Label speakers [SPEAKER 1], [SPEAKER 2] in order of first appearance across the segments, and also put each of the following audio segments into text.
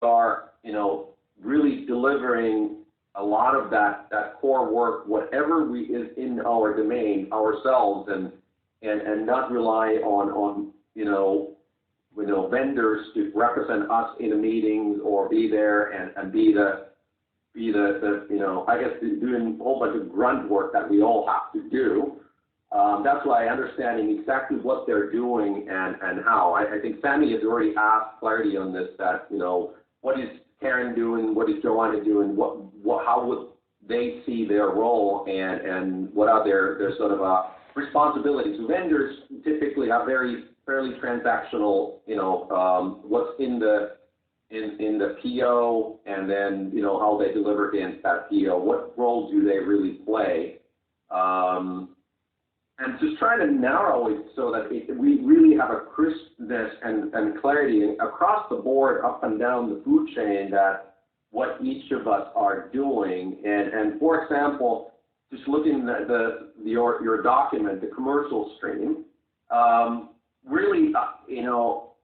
[SPEAKER 1] are, really delivering a lot of that core work, whatever is in our domain ourselves, and not rely on vendors to represent us in the meetings or be there and be the I guess doing a whole bunch of grunt work that we all have to do. That's why understanding exactly what they're doing and how. I think Sammy has already asked clarity on this, that, what is Karen doing, what is Joanna doing, how would they see their role, and what are their sort of responsibilities. So vendors typically have fairly transactional, what's in the PO, and then, how they deliver against that PO. What role do they really play? And just trying to narrow it so that we really have a crispness and clarity across the board, up and down the food chain, that what each of us are doing. And for example, just looking at your document, the commercial stream, really,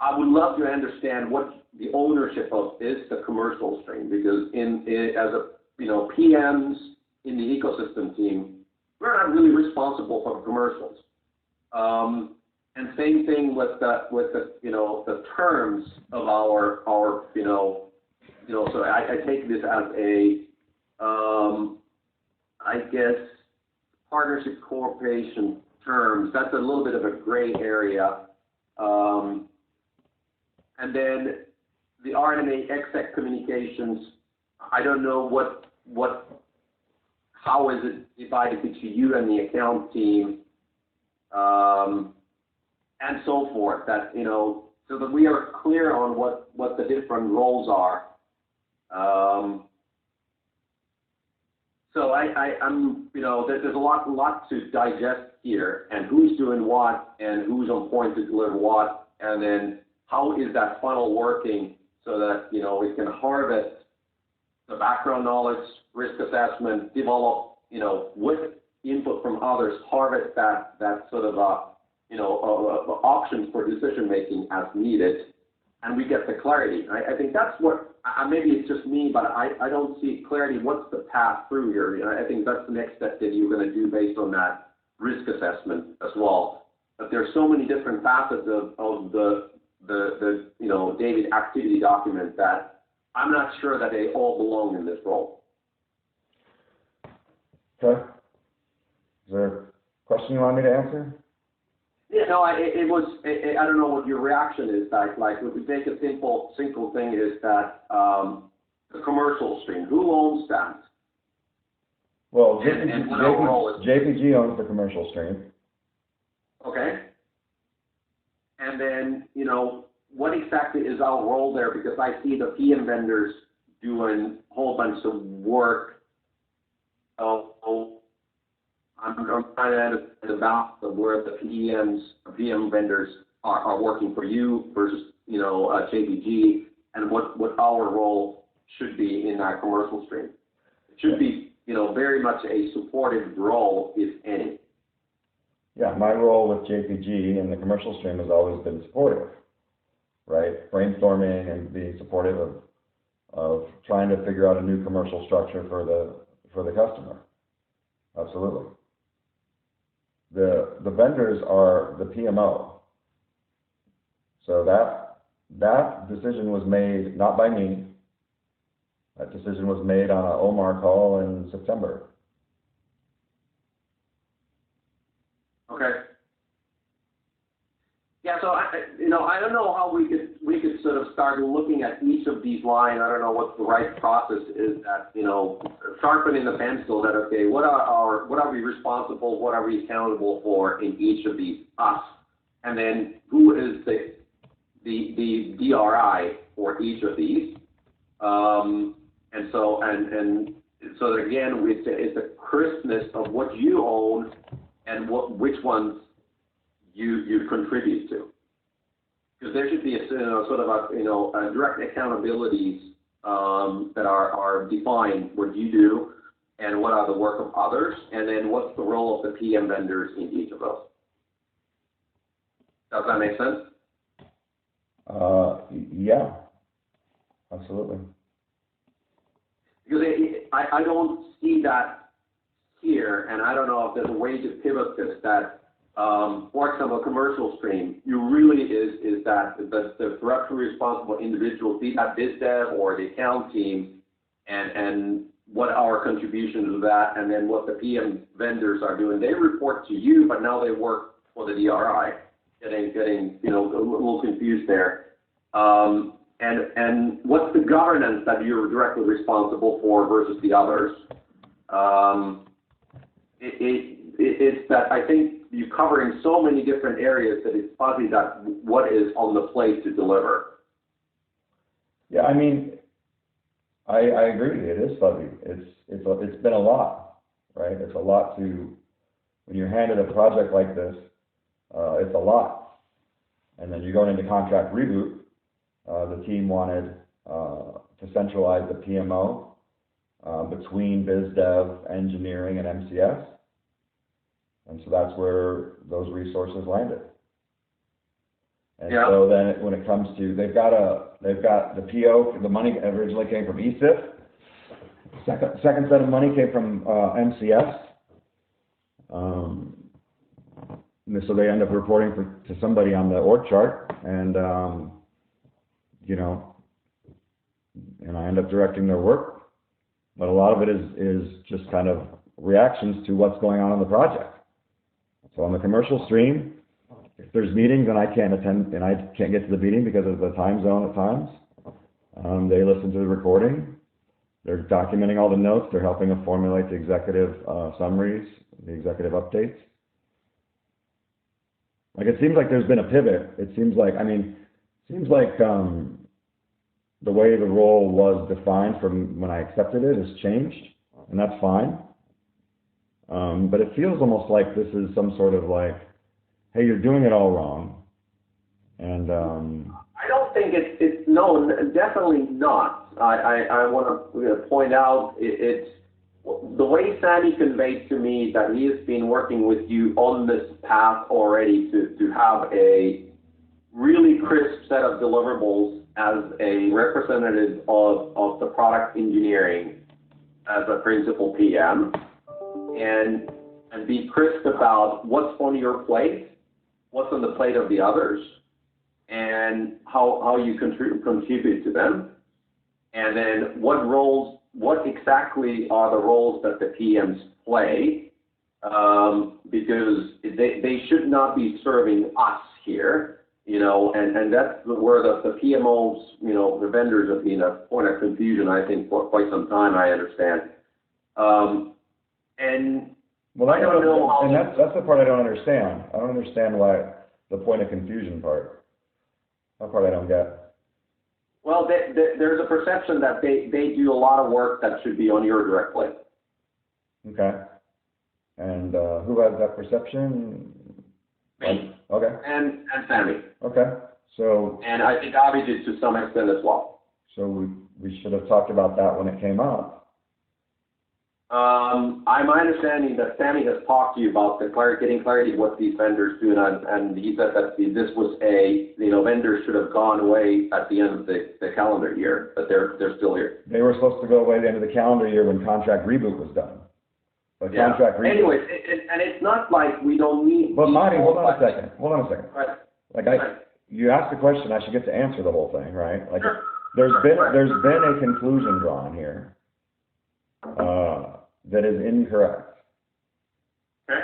[SPEAKER 1] I would love to understand what the ownership of is the commercial stream, because as PMs in the ecosystem team, we're not really responsible for the commercials. And same thing with the terms of our so I take this as I guess, partnership cooperation terms. That's a little bit of a gray area. And then the RNMA exec communications, I don't know how is it divided between you and the account team, and so forth, that, so that we are clear on what the different roles are. So I'm, there's a lot to digest here, and who's doing what, and who's on point to deliver what, and then how is that funnel working so that, we can harvest the background knowledge, risk assessment, develop, with input from others, harvest that sort of, options for decision making as needed, and we get the clarity. I think that's what, maybe it's just me, but I don't see clarity. What's the path through here? I think that's the next step that you're going to do based on that risk assessment as well. But there's so many different facets of the David activity document that I'm not sure that they all belong in this role.
[SPEAKER 2] Okay. Is there a question you want me to answer?
[SPEAKER 1] Yeah, no, it was, I don't know what your reaction is. Like if we take a simple thing is that the commercial stream, who owns that?
[SPEAKER 2] Well, JPG owns the commercial stream.
[SPEAKER 1] Okay. And then, what exactly is our role there? Because I see the PM vendors doing a whole bunch of work. I'm trying to understand about where the PM vendors are working for you versus, JPG, and what our role should be in that commercial stream. It should be, very much a supportive role, if any.
[SPEAKER 2] Yeah, my role with JPG in the commercial stream has always been supportive, right? Brainstorming and being supportive of trying to figure out a new commercial structure for the customer. Absolutely. The vendors are the PMO. So that decision was made not by me. That decision was made on an OMAR call in September.
[SPEAKER 1] Okay. Yeah, so I don't know how we could sort of start looking at each of these lines. I don't know what the right process is that, sharpening the pencil that, okay, what are we responsible, what are we accountable for in each of these, us, and then who is the DRI for each of these, and so again, it's a crispness of what you own and which ones you contribute to, because there should be a sort of a direct accountabilities that are defined, what you do and what are the work of others, and then what's the role of the PM vendors in each of those. Does that make sense?
[SPEAKER 2] Yeah. Absolutely.
[SPEAKER 1] Because I don't see that here, and I don't know if there's a way to pivot this, that, for example, commercial stream, you really is that the directly responsible individual, be that biz dev or the account team, and what our contribution to that, and then what the PM vendors are doing. They report to you, but now they work for the DRI. Getting a little confused there. And what's the governance that you're directly responsible for versus the others? It's that I think you're covering so many different areas that it's fuzzy that what is on the plate to deliver.
[SPEAKER 2] Yeah, I mean, I agree. It is fuzzy. It's been a lot, right? It's a lot to, when you're handed a project like this, it's a lot. And then you're going into contract reboot. The team wanted to centralize the PMO between biz dev, engineering, and MCS. And so that's where those resources landed. And so then when it comes to, they've got the PO, the money originally came from ESIF. Second set of money came from MCS. So they end up reporting to somebody on the org chart, and and I end up directing their work. But a lot of it is just kind of reactions to what's going on in the project. So on the commercial stream, if there's meetings and I can't attend and I can't get to the meeting because of the time zone at times, they listen to the recording. They're documenting all the notes. They're helping us formulate the executive summaries, the executive updates. Like, it seems like there's been a pivot. It seems like, the way the role was defined from when I accepted it has changed, and that's fine. But it feels almost like this is some sort of like, hey, you're doing it all wrong. And
[SPEAKER 1] I don't think it's no, definitely not. I want to point out it's the way Sammy conveyed to me that he has been working with you on this path already to have a really crisp set of deliverables as a representative of the product engineering as a principal PM, and be crisp about what's on your plate, what's on the plate of the others, and how you contribute to them, and then what exactly are the roles that the PMs play, because they should not be serving us here. And that's where the PMOs, the vendors have been a point of confusion, I think, for quite some time, I understand. And
[SPEAKER 2] well,
[SPEAKER 1] I don't know how...
[SPEAKER 2] And that's the part I don't understand. I don't understand why the point of confusion part. That part I don't get.
[SPEAKER 1] Well, there's a perception that they do a lot of work that should be on your direct plate.
[SPEAKER 2] Okay. And who has that perception?
[SPEAKER 1] Me.
[SPEAKER 2] Okay.
[SPEAKER 1] And Sammy.
[SPEAKER 2] Okay. So.
[SPEAKER 1] And I think Avi did to some extent as well.
[SPEAKER 2] So we should have talked about that when it came up.
[SPEAKER 1] My understanding that Sammy has talked to you about getting clarity of what these vendors do, and he said that this was vendors should have gone away at the end of the calendar year, but they're still here.
[SPEAKER 2] They were supposed to go away at the end of the calendar year when contract reboot was done. But contract reboot.
[SPEAKER 1] Anyways, and it's not like we don't need.
[SPEAKER 2] But Marty, hold on a second.
[SPEAKER 1] Right.
[SPEAKER 2] Like you asked the question, I should get to answer the whole thing, right? Like
[SPEAKER 1] sure.
[SPEAKER 2] there's been a conclusion drawn here. That is incorrect.
[SPEAKER 1] Okay.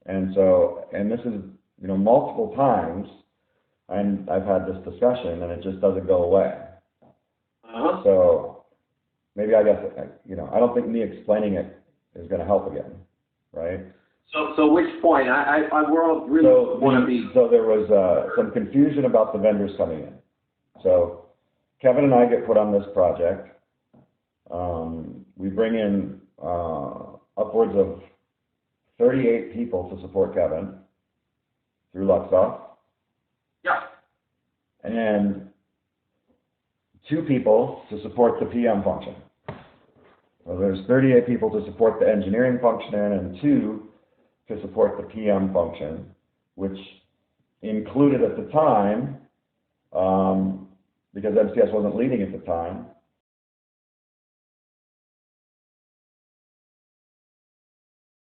[SPEAKER 2] And so, and this is, multiple times, and I've had this discussion, and it just doesn't go away.
[SPEAKER 1] Uh-huh.
[SPEAKER 2] So, maybe I guess, I don't think me explaining it is going to help again, right?
[SPEAKER 1] So which point? I really want to be...
[SPEAKER 2] So there was some confusion about the vendors coming in. So, Kevin and I get put on this project. We bring in upwards of 38 people to support Kevin through Luxoft.
[SPEAKER 1] Yeah.
[SPEAKER 2] And 2 people to support the PM function. So there's 38 people to support the engineering function and 2 to support the PM function, which included at the time because MCS wasn't leading at the time,